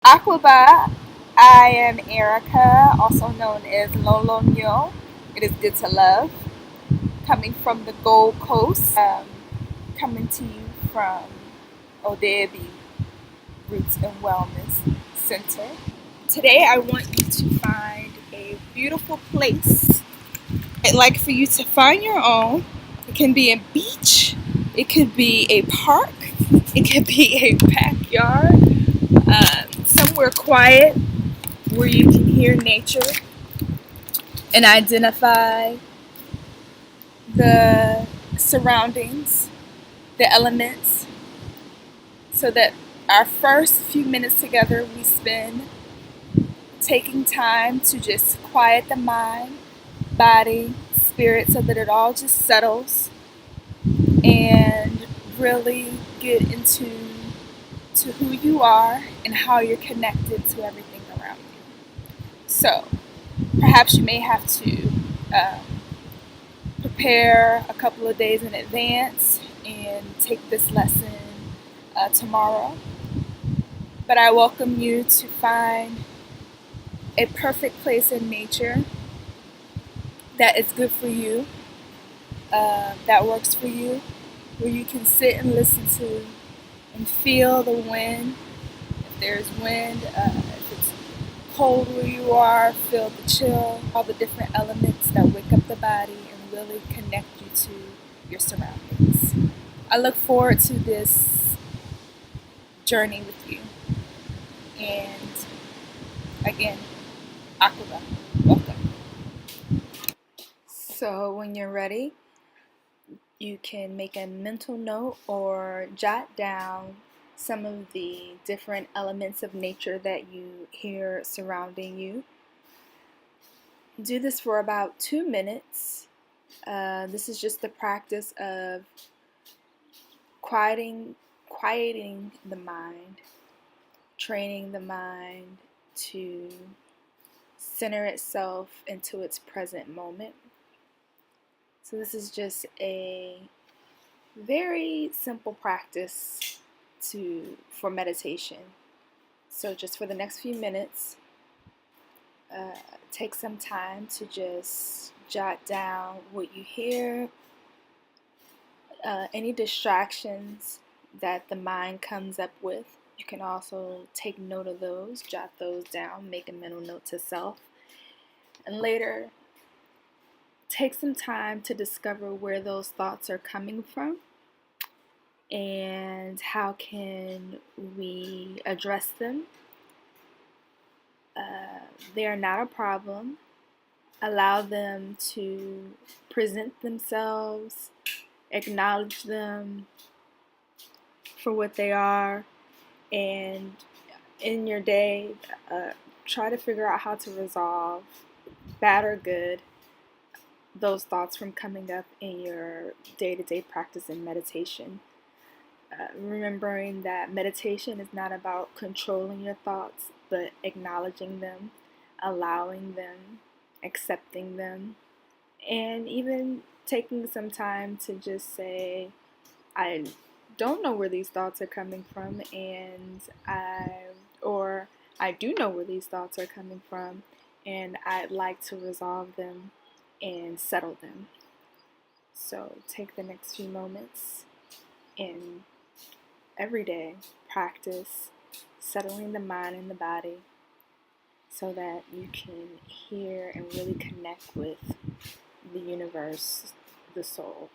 Aquaba. I am Erica, also known as Lolo Nyo. It is good to love. Coming from the Gold Coast, coming to you from Odebi Roots and Wellness Center. Today, I want you to find a beautiful place. I'd like for you to find your own. It can be a beach, it could be a park, it could be a backyard, somewhere quiet where you can hear nature and identify the surroundings, the elements, so that our first few minutes together we spend taking time to just quiet the mind, body, spirit, so that it all just settles and really get into who you are and how you're connected to everything around you. So perhaps you may have to um, prepare a couple of days in advance and take this lesson tomorrow. But I welcome you to find a perfect place in nature that is good for you, that works for you, where you can sit and listen to and feel the wind. If there's wind, if it's cold where you are, feel the chill, all the different elements that wake up the body and really connect you to your surroundings. I look forward to this journey with you. And again, Aquaba, welcome. So when you're ready, you can make a mental note or jot down some of the different elements of nature that you hear surrounding you. Do this for about 2 minutes. This is just the practice of quieting the mind, training the mind to center itself into its present moment. So this is just a very simple practice for meditation. So just for the next few minutes, take some time to just jot down what you hear, any distractions that the mind comes up with. You can also take note of those, jot those down, make a mental note to self, and later take some time to discover where those thoughts are coming from and how can we address them. They are not a problem. Allow them to present themselves, acknowledge them for what they are, and in your day, try to figure out how to resolve, bad or good, those thoughts from coming up in your day-to-day practice in meditation. Remembering that meditation is not about controlling your thoughts, but acknowledging them, allowing them, accepting them, and even taking some time to just say, I don't know where these thoughts are coming from, or I do know where these thoughts are coming from, and I'd like to resolve them and settle them. So take the next few moments and every day practice settling the mind and the body so that you can hear and really connect with the universe, the soul.